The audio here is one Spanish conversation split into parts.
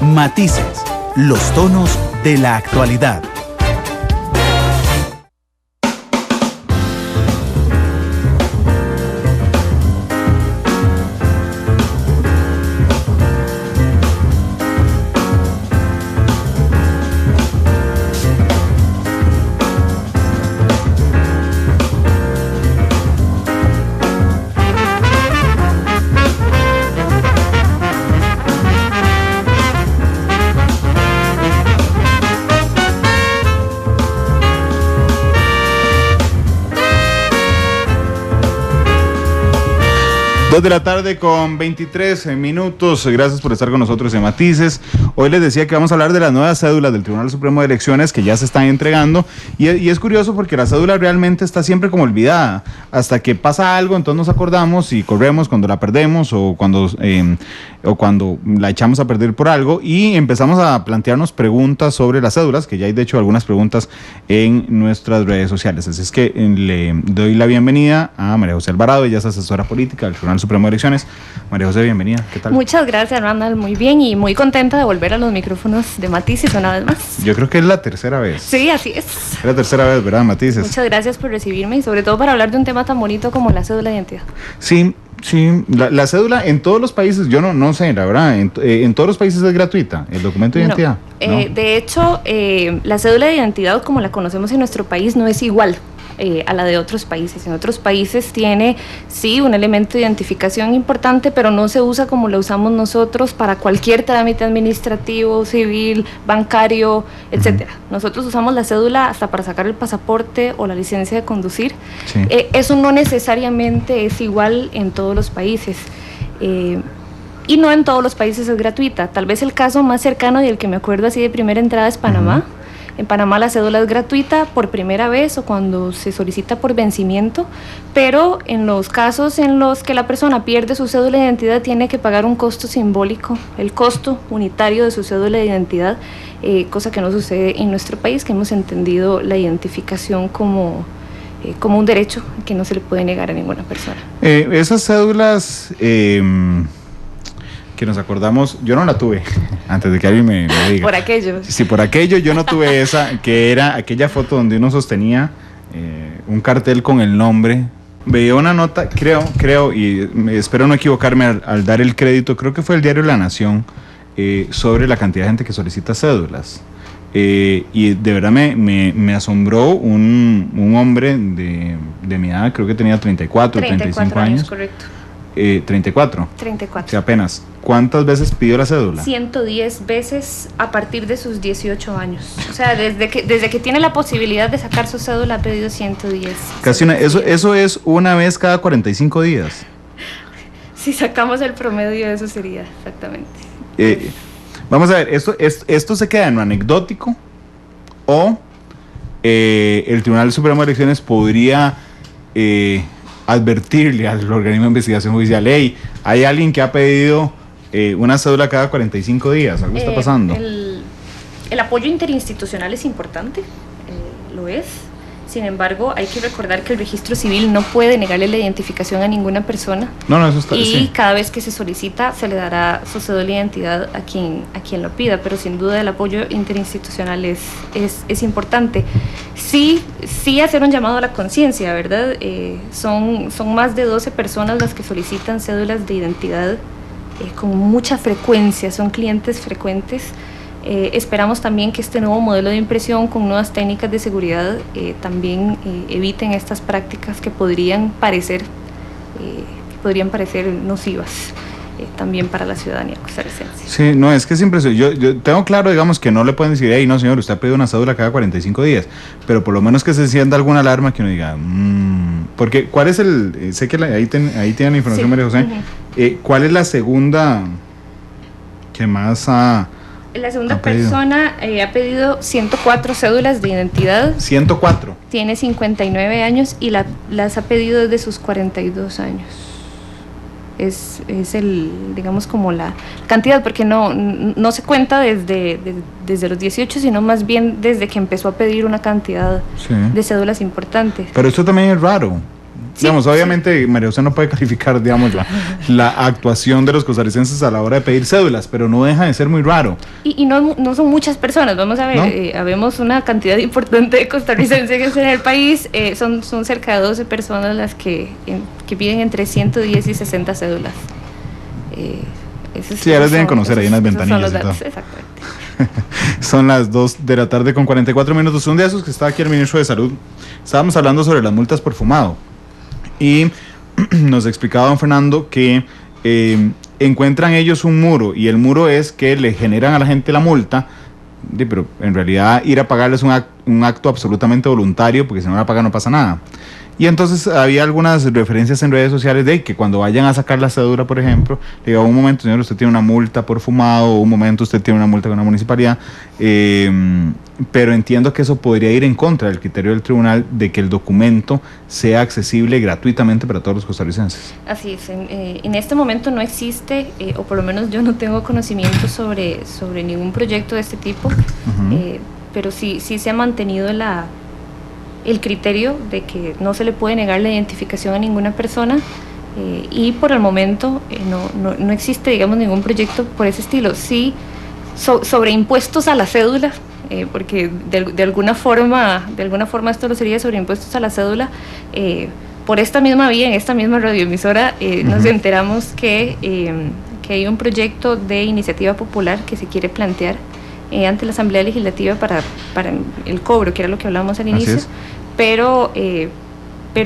Matices, los tonos de la actualidad. Dos de la tarde con 23 minutos. Gracias por estar con nosotros en Matices. Hoy les decía que vamos a hablar de las nuevas cédulas del Tribunal Supremo de Elecciones que ya se están entregando. Y es curioso porque la cédula realmente está siempre como olvidada. Hasta que pasa algo, entonces nos acordamos y corremos cuando la perdemos o cuando la echamos a perder por algo. Y empezamos a plantearnos preguntas sobre las cédulas, que ya hay de hecho algunas preguntas en nuestras redes sociales. Así es que le doy la bienvenida a María José Alvarado. Ella es asesora política del Tribunal Supremo de Elecciones. María José, bienvenida. ¿Qué tal? Muchas gracias, Randall. Muy bien y muy contenta de volver a los micrófonos de Matices una vez más. Yo creo que es la tercera vez. Sí, así es. Es la tercera vez, ¿verdad, Matices? Muchas gracias por recibirme y sobre todo para hablar de un tema tan bonito como la cédula de identidad. Sí, la cédula en todos los países, yo no sé, la verdad, en todos los países es gratuita, el documento de identidad. ¿No? De hecho, la cédula de identidad como la conocemos en nuestro país no es igual a la de otros países. En otros países tiene, sí, un elemento de identificación importante, pero no se usa como lo usamos nosotros para cualquier trámite administrativo, civil, bancario, etcétera. Nosotros usamos la cédula hasta para sacar el pasaporte o la licencia de conducir. Sí. Eso no necesariamente es igual en todos los países. Y no en todos los países es gratuita. Tal vez el caso más cercano y el que me acuerdo así de primera entrada es Panamá. En Panamá la cédula es gratuita por primera vez o cuando se solicita por vencimiento, pero en los casos en los que la persona pierde su cédula de identidad tiene que pagar un costo simbólico, el costo unitario de su cédula de identidad, cosa que no sucede en nuestro país, que hemos entendido la identificación como un derecho que no se le puede negar a ninguna persona. Esas cédulas que nos acordamos, yo no la tuve, antes de que alguien me diga. Por aquello. Sí, por aquello yo no tuve esa, que era aquella foto donde uno sostenía un cartel con el nombre. Veía una nota, creo, y espero no equivocarme al dar el crédito, creo que fue el diario La Nación, sobre la cantidad de gente que solicita cédulas. Y de verdad me asombró un hombre de mi edad, creo que tenía 34 35 años. Correcto. 34. O sea, apenas. ¿Cuántas veces pidió la cédula? 110 veces a partir de sus 18 años. O sea, desde que tiene la posibilidad de sacar su cédula ha pedido 110. Casi eso es una vez cada 45 días. Si sacamos el promedio, eso sería exactamente. Vamos a ver, ¿esto se queda en lo anecdótico o el Tribunal Supremo de Elecciones podría advertirle al organismo de investigación judicial: hey, hay alguien que ha pedido una cédula cada 45 días, algo está pasando? El apoyo interinstitucional es importante, lo es. Sin embargo, hay que recordar que el registro civil no puede negarle la identificación a ninguna persona. No, eso está. Y sí, cada vez que se solicita, se le dará su cédula de identidad a quien lo pida, pero sin duda el apoyo interinstitucional es importante. Sí hacer un llamado a la conciencia, ¿verdad? Son más de 12 personas las que solicitan cédulas de identidad con mucha frecuencia, son clientes frecuentes. Esperamos también que este nuevo modelo de impresión con nuevas técnicas de seguridad también eviten estas prácticas que podrían parecer nocivas también para la ciudadanía costarricense. Sí, no, es que es impresionante. Yo tengo claro, digamos, que no le pueden decir: hey, no señor, usted ha pedido una cédula cada 45 días, pero por lo menos que se encienda alguna alarma que uno diga, porque ¿cuál es sé que ahí tienen la información, sí, María José. ¿Cuál es la segunda que más La segunda persona ha pedido 104 cédulas de identidad. 104. Tiene 59 años y las ha pedido desde sus 42 años. Es digamos, como la cantidad, porque no se cuenta desde los 18, sino más bien desde que empezó a pedir una cantidad de cédulas importantes. Pero esto también es raro. Sí, digamos, obviamente, María José no puede calificar, digamos, la actuación de los costarricenses a la hora de pedir cédulas, pero no deja de ser muy raro. Y no son muchas personas, vamos a ver, ¿No? habemos una cantidad importante de costarricenses en el país, son cerca de 12 personas las que piden entre 110 y 60 cédulas. Sí, ya las deben conocer ahí en las ventanillas y todo. Exactamente. Son las 2 de la tarde con 44 minutos. Un día esos que estaba aquí el ministro de Salud, estábamos hablando sobre las multas por fumado y nos explicaba don Fernando que encuentran ellos un muro y el muro es que le generan a la gente la multa, pero en realidad ir a pagarles un acto absolutamente voluntario, porque si no la pagan no pasa nada. Y entonces había algunas referencias en redes sociales de que cuando vayan a sacar la cédula, por ejemplo, le digo, un momento, señor, usted tiene una multa por fumado, o un momento usted tiene una multa con una municipalidad, pero entiendo que eso podría ir en contra del criterio del tribunal de que el documento sea accesible gratuitamente para todos los costarricenses. Así es, en este momento no existe, o por lo menos yo no tengo conocimiento sobre ningún proyecto de este tipo, pero sí se ha mantenido el criterio de que no se le puede negar la identificación a ninguna persona y por el momento no existe, digamos, ningún proyecto por ese estilo. Sí, sobre impuestos a la cédula, porque de alguna forma esto lo sería sobre impuestos a la cédula. Por esta misma vía, en esta misma radioemisora, nos enteramos que hay un proyecto de iniciativa popular que se quiere plantear ante la Asamblea Legislativa para el cobro, que era lo que hablábamos al inicio, pero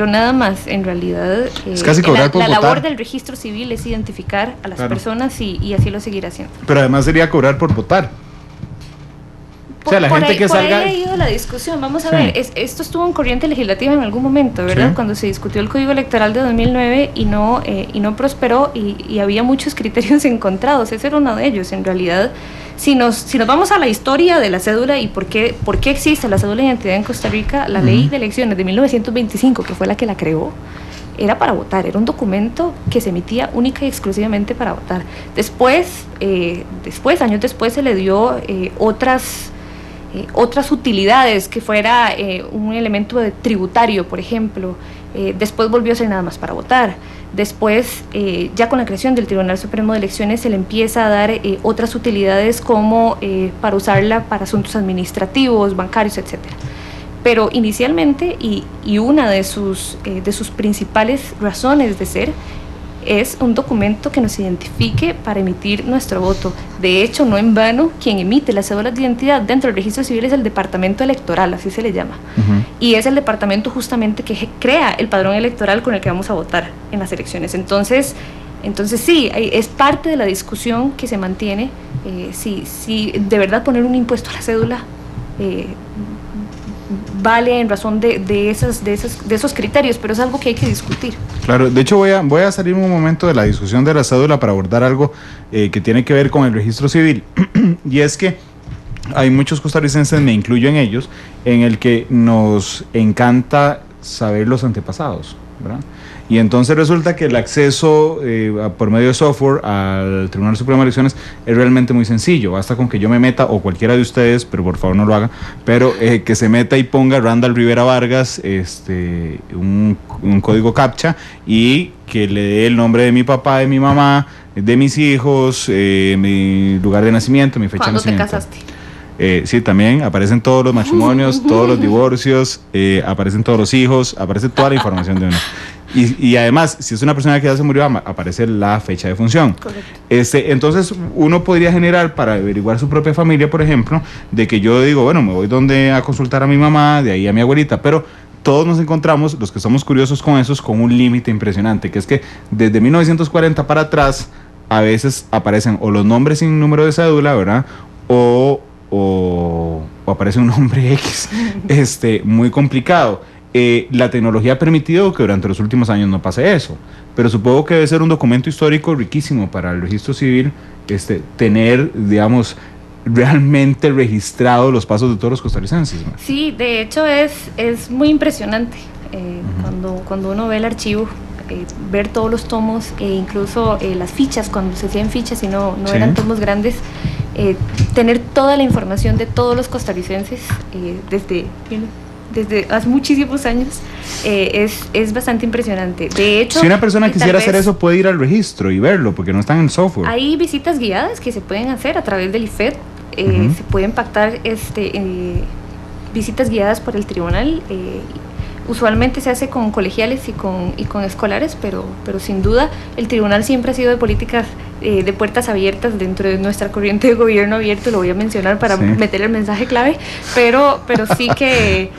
nada más, en realidad es casi cobrar por la votar. labor del registro civil es identificar a las personas y así lo seguirá haciendo. Pero además sería cobrar por votar. O sea, la gente que salga... Por ahí ha ido la discusión, vamos a ver, esto estuvo en corriente legislativa en algún momento, ¿verdad? Sí. Cuando se discutió el Código Electoral de 2009 y no prosperó y había muchos criterios encontrados, ese era uno de ellos. En realidad, si nos vamos a la historia de la cédula y por qué existe la cédula de identidad en Costa Rica, la ley de elecciones de 1925, que fue la que la creó, era para votar, era un documento que se emitía única y exclusivamente para votar. Después, años después, se le dio otras utilidades, que fuera un elemento tributario, por ejemplo. Después volvió a ser nada más para votar. Después, ya con la creación del Tribunal Supremo de Elecciones, se le empieza a dar otras utilidades como para usarla para asuntos administrativos, bancarios, etcétera. Pero inicialmente, y una de sus principales razones de ser, es un documento que nos identifique para emitir nuestro voto. De hecho, no en vano, quien emite las cédulas de identidad dentro del registro civil es el departamento electoral, así se le llama. Y es el departamento justamente que crea el padrón electoral con el que vamos a votar en las elecciones. Entonces sí, es parte de la discusión que se mantiene, si de verdad poner un impuesto a la cédula vale en razón de esos criterios, pero es algo que hay que discutir. Claro, de hecho voy a salir un momento de la discusión de la cédula para abordar algo que tiene que ver con el registro civil, y es que hay muchos costarricenses, me incluyo en ellos, en el que nos encanta saber los antepasados, ¿verdad? Y entonces resulta que el acceso por medio de software al Tribunal Supremo de Elecciones es realmente muy sencillo. Basta con que yo me meta, o cualquiera de ustedes, pero por favor no lo haga, pero que se meta y ponga Randall Rivera Vargas, un código CAPTCHA, y que le dé el nombre de mi papá, de mi mamá, de mis hijos, mi lugar de nacimiento, mi fecha de nacimiento. ¿Cuándo te casaste? Sí, también aparecen todos los matrimonios, todos los divorcios, aparecen todos los hijos, aparece toda la información de uno. Y además, si es una persona que ya se murió, aparece la fecha de función. Correcto. Entonces, uno podría generar, para averiguar su propia familia, por ejemplo, de que yo digo, bueno, me voy a consultar a mi mamá, de ahí a mi abuelita, pero todos nos encontramos, los que somos curiosos con esos, con un límite impresionante, que es que desde 1940 para atrás, a veces aparecen o los nombres sin número de cédula, ¿verdad? O aparece un nombre X, muy complicado. La tecnología ha permitido que durante los últimos años no pase eso, pero supongo que debe ser un documento histórico riquísimo para el registro civil, tener, digamos, realmente registrado los pasos de todos los costarricenses, ¿no? Sí, de hecho es muy impresionante cuando uno ve el archivo, ver todos los tomos e incluso las fichas, cuando se hacían fichas y no Sí. eran tomos grandes, tener toda la información de todos los costarricenses desde desde hace muchísimos años, es bastante impresionante. De hecho, si una persona quisiera hacer eso, puede ir al registro y verlo, porque no está en el software. Hay visitas guiadas que se pueden hacer a través del IFED. Se pueden pactar visitas guiadas por el tribunal. Usualmente se hace con colegiales y con escolares, pero sin duda el tribunal siempre ha sido de políticas de puertas abiertas dentro de nuestra corriente de gobierno abierto. Lo voy a mencionar para meter el mensaje clave, pero sí que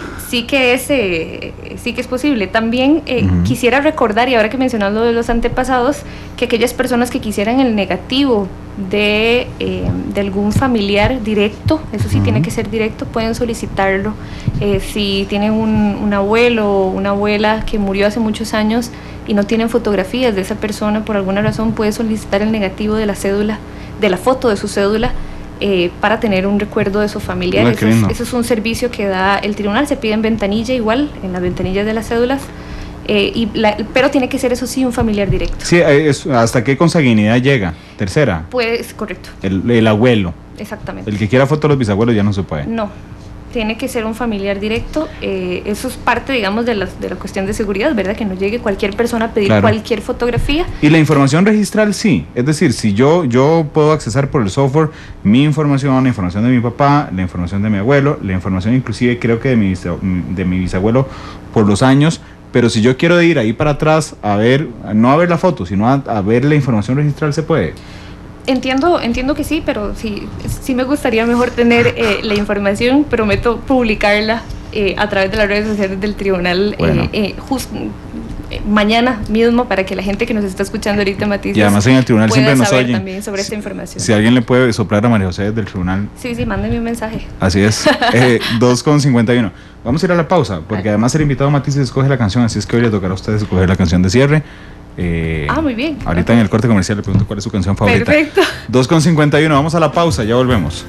es posible. También quisiera recordar, y ahora que mencionas lo de los antepasados, que aquellas personas que quisieran el negativo de algún familiar directo, eso sí tiene que ser directo, pueden solicitarlo. Si tienen un abuelo o una abuela que murió hace muchos años y no tienen fotografías de esa persona, por alguna razón puede solicitar el negativo de la cédula, de la foto de su cédula, para tener un recuerdo de su familiar. Eso es un servicio que da el tribunal. Se pide en ventanilla, igual en las ventanillas de las cédulas, pero tiene que ser, eso sí, un familiar directo. Sí, ¿hasta qué consanguinidad llega? ¿Tercera? Pues, correcto. El abuelo. Exactamente. El que quiera foto de los bisabuelos ya no se puede. No, tiene que ser un familiar directo. Eso es parte, digamos, de la cuestión de seguridad, ¿verdad? Que no llegue cualquier persona a pedir cualquier fotografía. Y la información registral sí, es decir, si yo puedo accesar por el software mi información, la información de mi papá, la información de mi abuelo, la información inclusive creo que de mi bisabuelo por los años, pero si yo quiero ir ahí para atrás a ver, no a ver la foto, sino a ver la información registral, ¿se puede? Entiendo que sí, pero sí me gustaría mejor tener la información. Prometo publicarla a través de las redes sociales del tribunal, bueno, mañana mismo, para que la gente que nos está escuchando ahorita, Matices, y además en el tribunal siempre nos oyen también sobre esta información. Si alguien le puede soplar a María José del tribunal. Sí, mándenme un mensaje. Así es. 2:51. Vamos a ir a la pausa, porque además el invitado Matices escoge la canción, así es que hoy le tocará a ustedes escoger la canción de cierre. Muy bien. Ahorita en el corte comercial le pregunto cuál es su canción favorita. Perfecto. 2:51, vamos a la pausa, ya volvemos.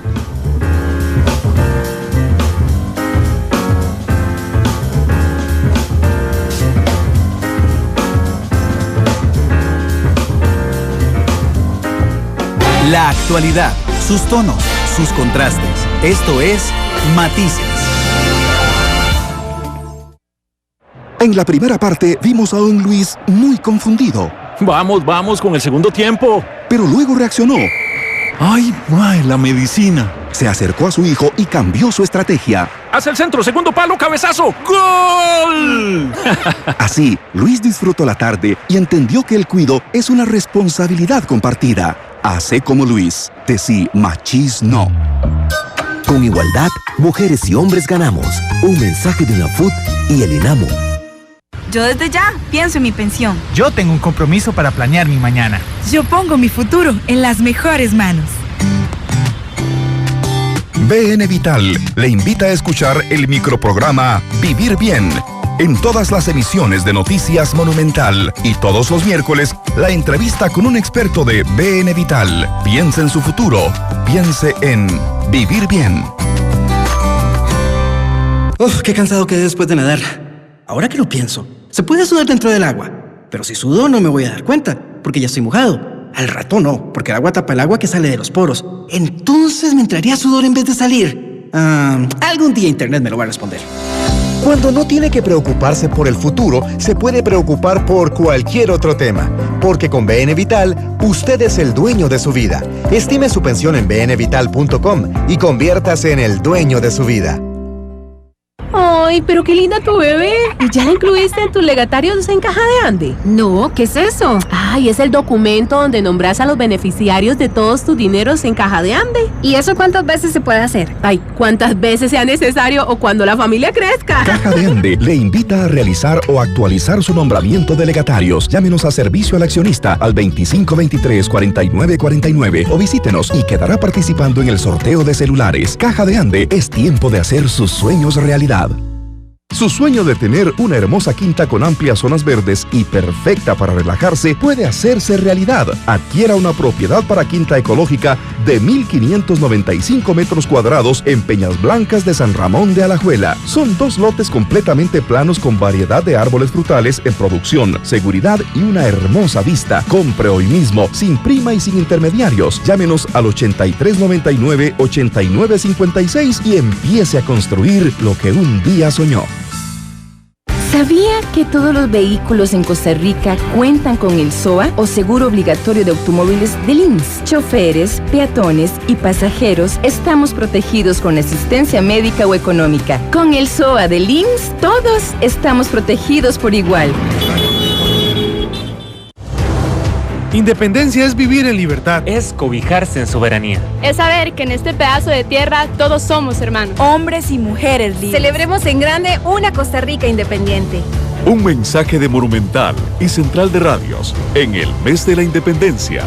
La actualidad, sus tonos, sus contrastes. Esto es Matices. En la primera parte vimos a un Luis muy confundido. Vamos con el segundo tiempo. Pero luego reaccionó. ¡Ay, mae, la medicina! Se acercó a su hijo y cambió su estrategia. ¡Hacia el centro, segundo palo, cabezazo! ¡Gol! Así, Luis disfrutó la tarde y entendió que el cuido es una responsabilidad compartida. Hace como Luis. Decí machis no. Con igualdad, mujeres y hombres ganamos. Un mensaje de UNAFUT y el INAMO. Yo desde ya pienso en mi pensión. Yo tengo un compromiso para planear mi mañana. Yo pongo mi futuro en las mejores manos. BN Vital le invita a escuchar el microprograma Vivir Bien. En todas las emisiones de Noticias Monumental y todos los miércoles, la entrevista con un experto de BN Vital. Piense en su futuro. Piense en Vivir Bien. Uf, qué cansado quedé después de nadar. Ahora que lo pienso, se puede sudar dentro del agua, pero si sudo no me voy a dar cuenta, porque ya estoy mojado. Al rato no, porque el agua tapa el agua que sale de los poros. Entonces me entraría sudor en vez de salir. Algún día Internet me lo va a responder. Cuando no tiene que preocuparse por el futuro, se puede preocupar por cualquier otro tema. Porque con BN Vital, usted es el dueño de su vida. Estime su pensión en bnvital.com y conviértase en el dueño de su vida. ¡Ay, pero qué linda tu bebé! ¿Y ya la incluiste en tus legatarios en Caja de Ande? No, ¿qué es eso? Ay, es el documento donde nombras a los beneficiarios de todos tus dineros en Caja de Ande. ¿Y eso cuántas veces se puede hacer? Ay, cuántas veces sea necesario o cuando la familia crezca. Caja de Ande le invita a realizar o actualizar su nombramiento de legatarios. Llámenos a servicio al accionista al 2523-4949 o visítenos y quedará participando en el sorteo de celulares. Caja de Ande, es tiempo de hacer sus sueños realidad. Su sueño de tener una hermosa quinta con amplias zonas verdes y perfecta para relajarse puede hacerse realidad. Adquiera una propiedad para quinta ecológica de 1,595 metros cuadrados en Peñas Blancas de San Ramón de Alajuela. Son 2 lotes completamente planos con variedad de árboles frutales en producción, seguridad y una hermosa vista. Compre hoy mismo, sin prima y sin intermediarios. Llámenos al 8399-8956 y empiece a construir lo que un día soñó. ¿Sabía que todos los vehículos en Costa Rica cuentan con el SOA o Seguro Obligatorio de Automóviles del INS? Choferes, peatones y pasajeros estamos protegidos con asistencia médica o económica. Con el SOA del INS, todos estamos protegidos por igual. Independencia es vivir en libertad. Es cobijarse en soberanía. Es saber que en este pedazo de tierra todos somos hermanos. Hombres y mujeres libres. Celebremos en grande una Costa Rica independiente. Un mensaje de Monumental y Central de Radios en el mes de la Independencia.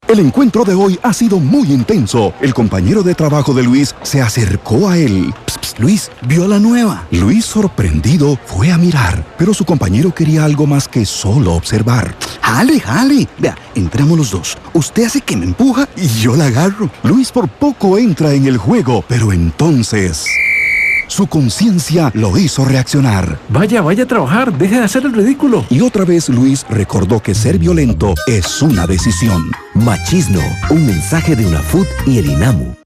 El encuentro de hoy ha sido muy intenso. El compañero de trabajo de Luis se acercó a él. Luis, ¿vio la nueva? Luis, sorprendido, fue a mirar, pero su compañero quería algo más que solo observar. Jale. Vea, entramos los dos. Usted hace que me empuja y yo la agarro. Luis por poco entra en el juego, pero entonces su conciencia lo hizo reaccionar. Vaya a trabajar, deje de hacer el ridículo. Y otra vez Luis recordó que ser violento es una decisión. Machismo, un mensaje de UNAFUT y el INAMU.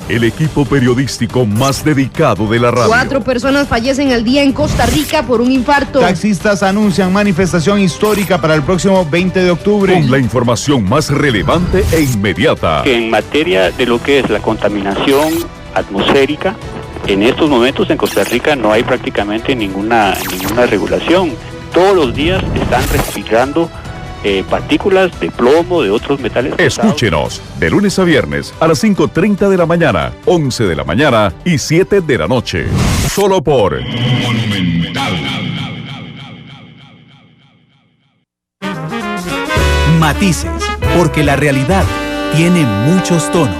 El equipo periodístico más dedicado de la radio. 4 personas fallecen al día en Costa Rica por un infarto. Taxistas anuncian manifestación histórica para el próximo 20 de octubre. Con la información más relevante e inmediata. En materia de lo que es la contaminación atmosférica, en estos momentos en Costa Rica no hay prácticamente ninguna regulación. Todos los días están respirando partículas de plomo, de otros metales pesados. Escúchenos de lunes a viernes a las 5:30 de la mañana, 11 de la mañana y 7 de la noche. Solo por Monumental. Matices, porque la realidad tiene muchos tonos.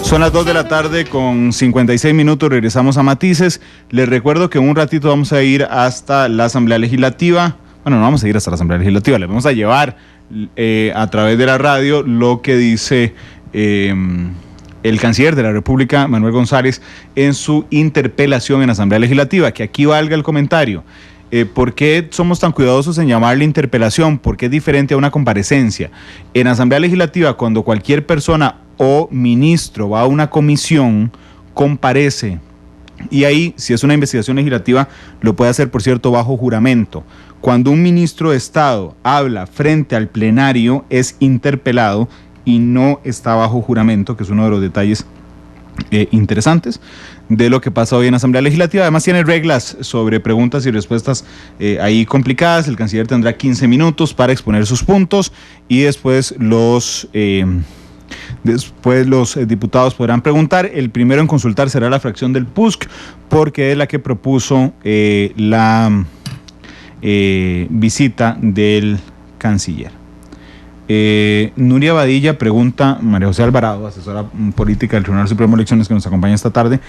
Son las 2 de la tarde con 56 minutos, regresamos a Matices. Les recuerdo que en un ratito vamos a ir hasta la Asamblea Legislativa. Bueno, no vamos a ir hasta la Asamblea Legislativa, les vamos a llevar a través de la radio lo que dice el canciller de la República, Manuel González, en su interpelación en la Asamblea Legislativa. Que aquí valga el comentario. ¿Por qué somos tan cuidadosos en llamarle interpelación? Porque es diferente a una comparecencia. En la Asamblea Legislativa, cuando cualquier persona o ministro va a una comisión, comparece. Y ahí, si es una investigación legislativa, lo puede hacer, por cierto, bajo juramento. Cuando un ministro de Estado habla frente al plenario, es interpelado y no está bajo juramento, que es uno de los detalles interesantes de lo que pasa hoy en la Asamblea Legislativa. Además tiene reglas sobre preguntas y respuestas ahí complicadas. El canciller tendrá 15 minutos para exponer sus puntos y después los diputados podrán preguntar. El primero en consultar será la fracción del PUSC, porque es la que propuso la visita del canciller. Nuria Badilla pregunta, María José Alvarado, asesora política del Tribunal Supremo de Elecciones, que nos acompaña esta tarde,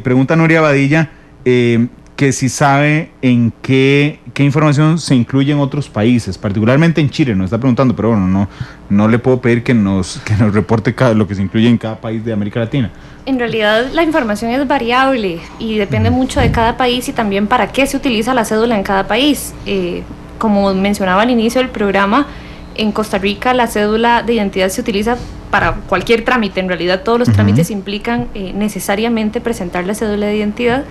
pregunta Nuria Badilla que si sabe en qué información se incluye en otros países, particularmente en Chile, nos está preguntando, pero bueno, no le puedo pedir que nos reporte lo que se incluye en cada país de América Latina. En realidad la información es variable y depende mucho de cada país y también para qué se utiliza la cédula en cada país. Como mencionaba al inicio del programa, en Costa Rica la cédula de identidad se utiliza para cualquier trámite. En realidad todos los trámites implican necesariamente presentar la cédula de identidad,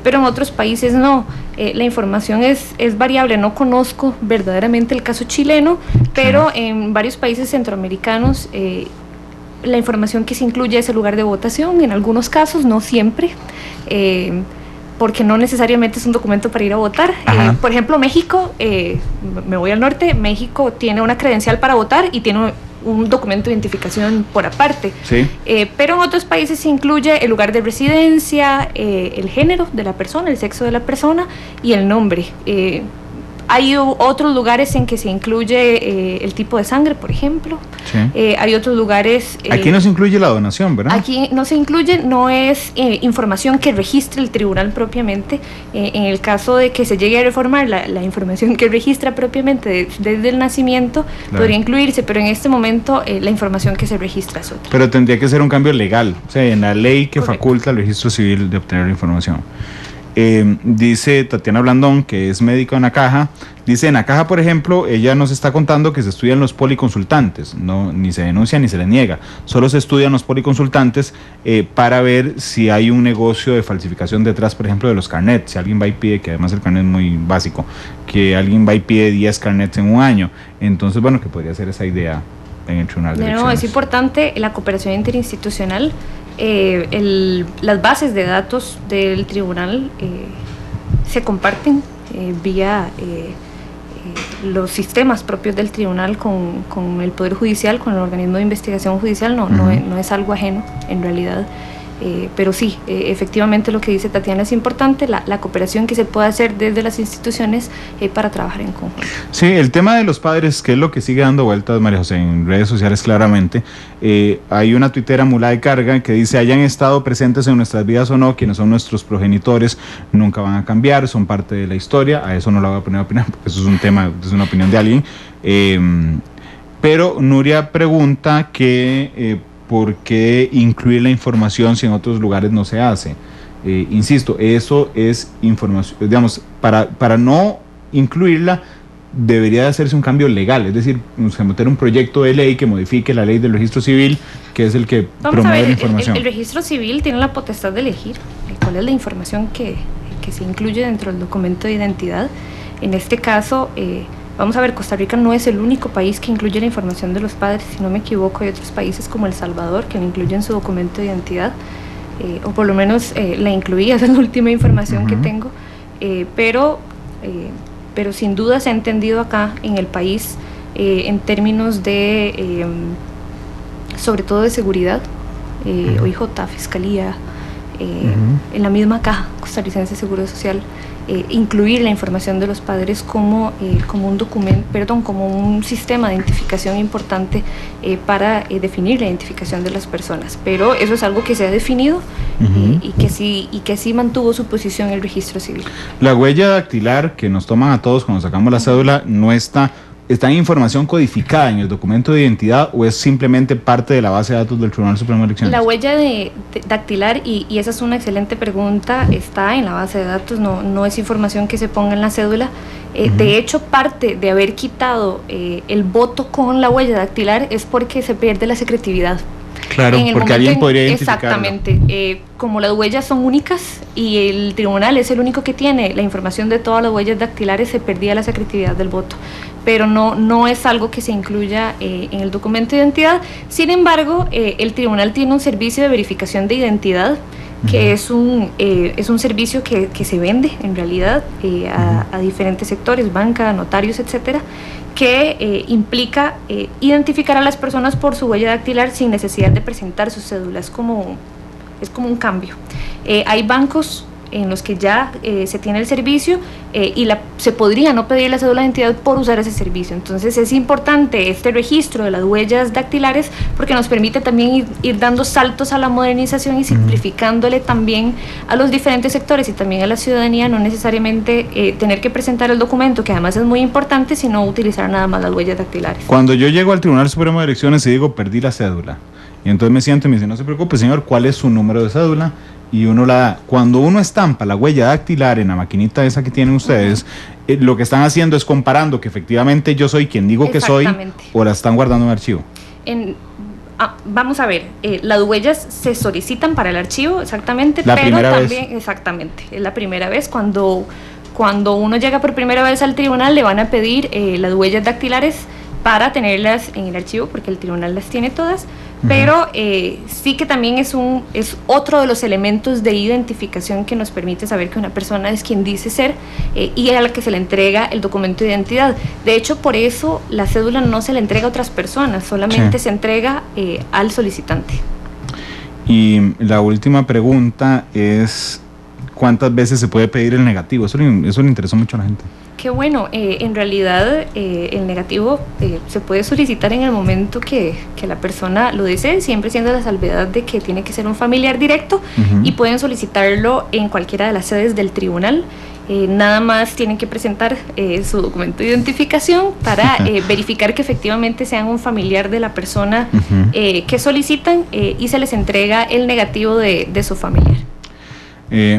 pero en otros países no. La información es variable. No conozco verdaderamente el caso chileno, pero en varios países centroamericanos la información que se incluye es el lugar de votación, en algunos casos, no siempre, porque no necesariamente es un documento para ir a votar. Por ejemplo, México, me voy al norte, México tiene una credencial para votar y tiene un documento de identificación por aparte. Sí. Pero en otros países se incluye el lugar de residencia, el género de la persona, el sexo de la persona y el nombre. Hay otros lugares en que se incluye el tipo de sangre, por ejemplo. Sí. Hay otros lugares... Aquí no se incluye la donación, ¿verdad? Aquí no se incluye, no es información que registre el tribunal propiamente. En el caso de que se llegue a reformar la información que registra propiamente desde el nacimiento, claro, podría incluirse, pero en este momento la información que se registra es otra. Pero tendría que ser un cambio legal, o sea, en la ley que faculta al registro civil de obtener la información. Dice Tatiana Blandón, que es médico en Acaja, dice: en Acaja, por ejemplo, ella nos está contando que se estudian los policonsultantes, no, ni se denuncia ni se le niega, solo se estudian los policonsultantes para ver si hay un negocio de falsificación detrás, por ejemplo, de los carnets. Si alguien va y pide, que además el carnet es muy básico, que alguien va y pide 10 carnets en un año, entonces bueno, que podría ser esa idea en el Tribunal de Elecciones. No, es importante la cooperación interinstitucional. Las bases de datos del tribunal se comparten vía los sistemas propios del tribunal con el Poder Judicial, con el organismo de investigación judicial. No es algo ajeno en realidad. Pero sí, efectivamente lo que dice Tatiana es importante, la cooperación que se puede hacer desde las instituciones para trabajar en conjunto. Sí, el tema de los padres, que es lo que sigue dando vueltas, María José, en redes sociales claramente. Hay una tuitera, Mula de Carga, que dice: hayan estado presentes en nuestras vidas o no, quienes son nuestros progenitores nunca van a cambiar, son parte de la historia. A eso no la voy a poner a opinar, porque eso es un tema, es una opinión de alguien. Pero Nuria pregunta que... ¿por qué incluir la información si en otros lugares no se hace? Insisto, eso es información, digamos, para no incluirla debería de hacerse un cambio legal, es decir, meter un proyecto de ley que modifique la ley del registro civil, que es el que promueve la información. El registro civil tiene la potestad de elegir cuál es la información que se incluye dentro del documento de identidad. En este caso... vamos a ver, Costa Rica no es el único país que incluye la información de los padres, si no me equivoco. Hay otros países como El Salvador que la incluyen en su documento de identidad, o por lo menos la incluía, esa es la última información que tengo, pero sin duda se ha entendido acá en el país en términos de, sobre todo de seguridad, OIJ, Fiscalía, en la misma caja costarricense de Seguro Social, incluir la información de los padres como un documento, como un sistema de identificación importante para definir la identificación de las personas. Pero eso es algo que se ha definido y que sí mantuvo su posición en el registro civil. La huella dactilar que nos toman a todos cuando sacamos la cédula no está en información codificada en el documento de identidad, o es simplemente parte de la base de datos del Tribunal Supremo de Elecciones. La huella de dactilar, y esa es una excelente pregunta, está en la base de datos, no es información que se ponga en la cédula. De hecho, parte de haber quitado el voto con la huella dactilar es porque se pierde la secretividad. Claro, porque alguien podría identificarlo. Exactamente. Como las huellas son únicas y el tribunal es el único que tiene la información de todas las huellas dactilares, se perdía la secretividad del voto. Pero no es algo que se incluya en el documento de identidad. Sin embargo, el tribunal tiene un servicio de verificación de identidad, que es un servicio que se vende en realidad a diferentes sectores, banca, notarios, etcétera, que implica identificar a las personas por su huella dactilar sin necesidad de presentar su cédula. Es como un cambio. Hay bancos en los que ya se tiene el servicio y se podría no pedir la cédula de identidad por usar ese servicio. Entonces es importante este registro de las huellas dactilares porque nos permite también ir dando saltos a la modernización y simplificándole también a los diferentes sectores y también a la ciudadanía, no necesariamente tener que presentar el documento, que además es muy importante, sino utilizar nada más las huellas dactilares. Cuando yo llego al Tribunal Supremo de Elecciones y digo perdí la cédula, y entonces me siento y me dice: no se preocupe, señor, ¿cuál es su número de cédula? Y uno la da. Cuando uno estampa la huella dactilar en la maquinita esa que tienen ustedes, lo que están haciendo es comparando que efectivamente yo soy quien digo que soy, o la están guardando en archivo. Vamos a ver, las huellas se solicitan para el archivo, exactamente, pero también, exactamente, es la primera vez. Cuando uno llega por primera vez al tribunal, le van a pedir las huellas dactilares para tenerlas en el archivo, porque el tribunal las tiene todas, pero sí que también es otro de los elementos de identificación que nos permite saber que una persona es quien dice ser y a la que se le entrega el documento de identidad. De hecho, por eso la cédula no se le entrega a otras personas, solamente se entrega al solicitante. Y la última pregunta es, ¿cuántas veces se puede pedir el negativo? Eso le interesó mucho a la gente. Qué bueno, en realidad el negativo se puede solicitar en el momento que la persona lo desee, siempre siendo la salvedad de que tiene que ser un familiar directo, y pueden solicitarlo en cualquiera de las sedes del tribunal. Nada más tienen que presentar su documento de identificación para verificar que efectivamente sean un familiar de la persona que solicitan, y se les entrega el negativo de su familiar.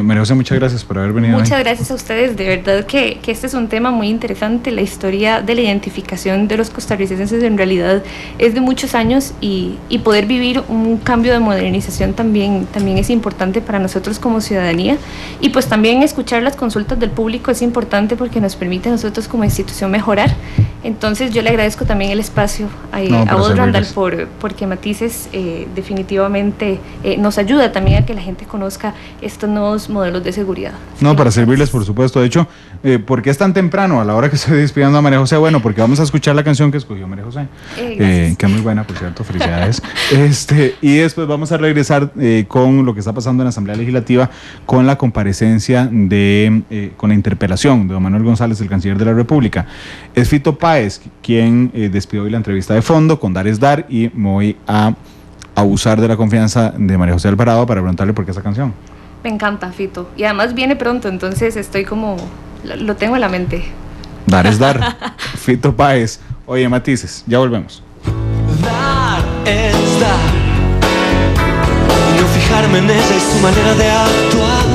María José, muchas gracias por haber venido. Muchas gracias a ustedes, de verdad que este es un tema muy interesante. La historia de la identificación de los costarricenses en realidad es de muchos años, y poder vivir un cambio de modernización también es importante para nosotros como ciudadanía, y pues también escuchar las consultas del público es importante porque nos permite a nosotros como institución mejorar. Entonces yo le agradezco también el espacio a vos, Randall, porque Matices definitivamente nos ayuda también a que la gente conozca estos nuevos modelos de seguridad. No, para servirles, por supuesto. De hecho, ¿por qué es tan temprano a la hora que estoy despidiendo a María José? Bueno, porque vamos a escuchar la canción que escogió María José, que es muy buena, por cierto, felicidades. Y después vamos a regresar con lo que está pasando en la Asamblea Legislativa, con la comparecencia con la interpelación de don Manuel González, el canciller de la República. Es Fito Páez quien despidió hoy la entrevista de fondo con Dar es Dar, y me voy a abusar de la confianza de María José Alvarado para preguntarle por qué esa canción. Me encanta, Fito, y además viene pronto, entonces estoy como, lo tengo en la mente. Dar es Dar, Fito Páez. Oye, Matices, ya volvemos. Dar es dar, y no fijarme en ella y su manera de actuar.